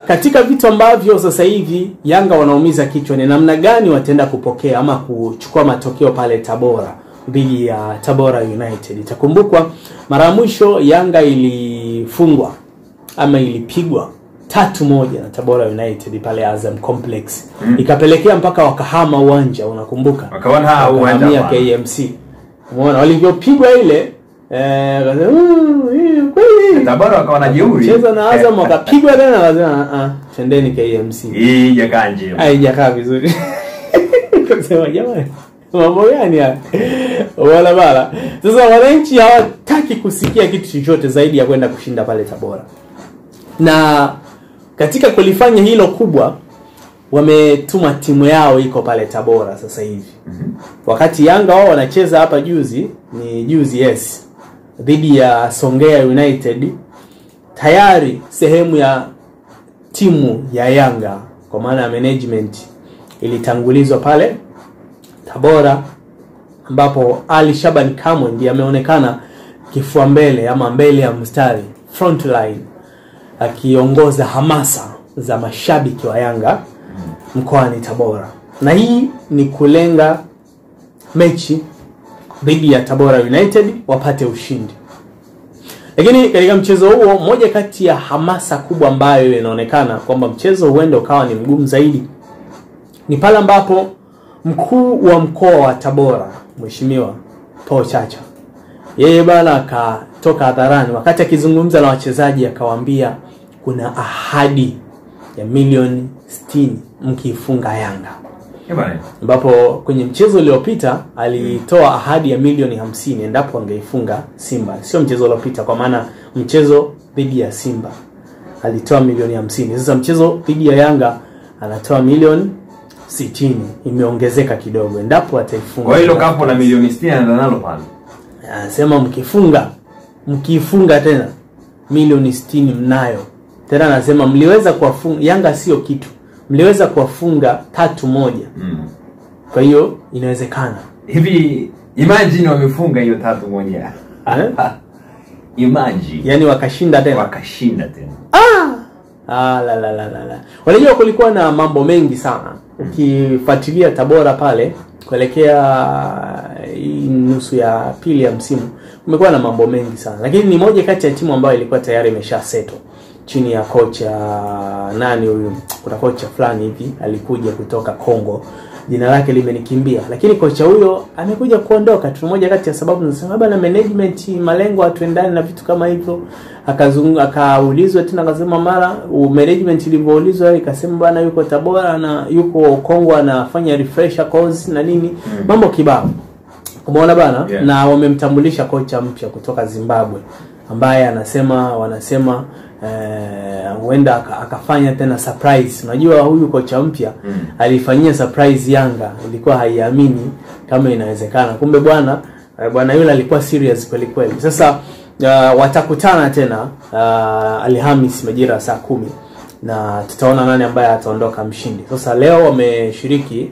Katika vitu ambavyo sasa hivi Yanga wanaumiza kichwa ni namna gani wataenda kupokea ama kuchukua matokeo pale Tabora dhidi ya Tabora United. Itakumbukwa mara mwisho Yanga ilifungwa ama ilipigwa 3-1 na Tabora United pale Azam Complex. Ikapelekea mpaka wakahama uwanja, unakumbuka? Wakaona uwanja KMC. Umeona walivyopigwa ile Tabora wakaona jeuri. Cheza na Azam wakapigwa tena lazima twendeni KMC. Hii jakanje. Haijakaa vizuri. Kusema jamani, mambo gani haya? Wala bala. Sasa wananchi hawataki kusikia kitu chochote zaidi ya kwenda kushinda pale Tabora. Na katika kulifanya hilo kubwa wametuma timu yao iko pale Tabora sasa hivi. Wakati Yanga wao wanacheza hapa juzi dhidi ya Songea United, tayari sehemu ya timu ya Yanga kwa maana ya management ilitangulizwa pale Tabora, ambapo Ali Shaban Kamwe ndiye ameonekana kifua mbele ama mbele ya mstari, front line, akiongoza hamasa za mashabiki wa Yanga mkoani Tabora. Na hii ni kulenga mechi dhidi ya Tabora United wapate ushindi. Lakini katika mchezo huo, moja kati ya hamasa kubwa ambayo inaonekana kwamba mchezo huenda ukawa ni mgumu zaidi ni pale ambapo mkuu wa mkoa wa Tabora, Mheshimiwa Paul Chacha, yeye bana akatoka hadharani wakati akizungumza na wachezaji akawaambia kuna ahadi ya milioni 60 mkifunga Yanga. Ambapo kwenye mchezo uliopita alitoa ahadi ya milioni 50 endapo angeifunga Simba. Sio mchezo uliopita, kwa maana mchezo dhidi ya Simba alitoa milioni 50. Sasa mchezo dhidi ya Yanga anatoa milioni 60. Imeongezeka kidogo endapo ataifunga. Kwa hilo kapo na milioni 60 anaenda nalo pale. Anasema mkifunga tena milioni 60 mnayo. Tena anasema mliweza kuwafunga Yanga, sio kitu. Mliweza kuwafunga 3-1. Kwa hiyo inawezekana. Hivi imagine wamefunga hiyo 3-1. Imagine. Yaani wakashinda tena. La. Unajua kulikuwa na mambo mengi sana. Ukifuatilia Tabora pale kuelekea nusu ya pili ya msimu, kumekuwa na mambo mengi sana. Lakini ni moja kati ya timu ambayo ilikuwa tayari imeshasettle chini ya kocha nani huyu, kuna kocha fulani hivi alikuja kutoka Kongo, jina lake limenikimbia, lakini kocha huyo amekuja kuondoka. Tu moja kati ya sababu nasema baba na management malengo hatuendani na vitu kama hivyo. Akaulizwa tena akasema mara management ilivyoulizwa ikasema bwana yuko Tabora na yuko Kongo anafanya refresher course na nini, mambo kibao. Umeona bana? Yeah. Na wamemtambulisha kocha mpya kutoka Zimbabwe ambaye wanasema huenda akafanya tena surprise. Unajua huyu kocha mpya alifanyia surprise Yanga, ilikuwa haiamini kama inawezekana. Kumbe bwana yule alikuwa serious kweli kweli. Sasa watakutana tena Alhamisi majira saa 10 na tutaona nani ambaye ataondoka mshindi. Sasa leo wameshiriki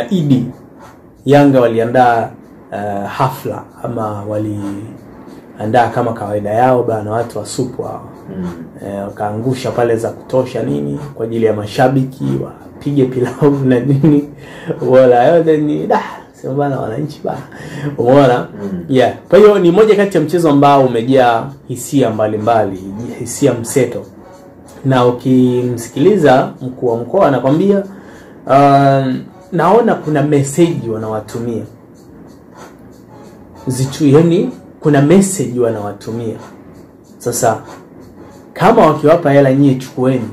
Idi Yanga waliandaa hafla ama waliandaa kama kawaida yao bana, watu wa supu hao wakaangusha pale za kutosha nini kwa ajili ya mashabiki wapige pilau na nini, wala yote ni sema bana wananchi bana. Umeona? Yeah. Kwa hiyo ni moja kati ya mchezo ambao umejaa hisia mbalimbali, hisia mseto. Na ukimsikiliza mkuu wa mkoa anakuambia naona kuna message wanawatumia. Yani kuna message wanawatumia. Sasa kama wakiwapa hela nyie chukueni.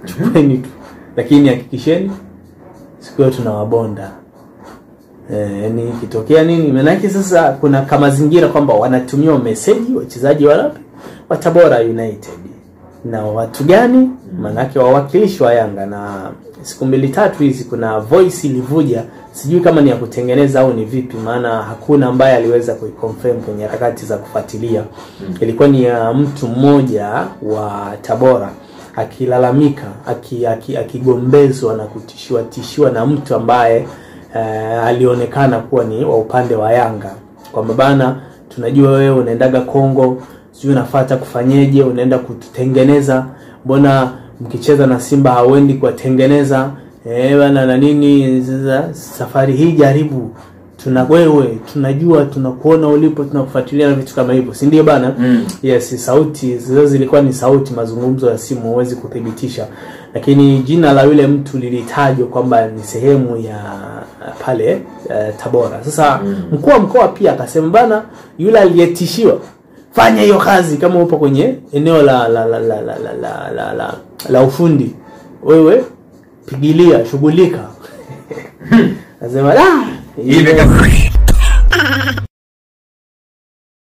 Chukueni tu. Lakini hakikisheni siku yote tunawabonda. Yani kitokea nini? Maana yake sasa kuna kama mazingira kwamba wanatumia message wachezaji wa Tabora United. Na watu gani? Maana yake wawakilishi wa Yanga. Na siku 2-3 hizi kuna voice ilivuja, sijui kama ni ya kutengeneza au ni vipi, maana hakuna ambaye aliweza kuiconfirm kwenye harakati za kufuatilia. Ilikuwa ni ya mtu mmoja wa Tabora akilalamika, akigombezwa na tishiwa na mtu ambaye alionekana kuwa ni wa upande wa Yanga. Kwa bana tunajua wewe unaendaga Kongo, sijui unafuata kufanyeje, unaenda kutengeneza, mbona mkicheza na Simba hauendi kuwatengeneza bana na nini. Safari hii jaribu, wewe tunajua, tunakuona ulipo, tunakufuatilia na vitu kama hivyo, si ndio bana? Yes, sauti zizo zilikuwa ni sauti, mazungumzo ya simu huwezi kudhibitisha, lakini jina la yule mtu lilitajwa kwamba ni sehemu ya pale Tabora. Sasa mkuu wa mkoa pia akasema bana, yule aliyetishiwa, fanya hiyo kazi kama upo kwenye eneo la ufundi, wewe pigilia, shughulika. Nasema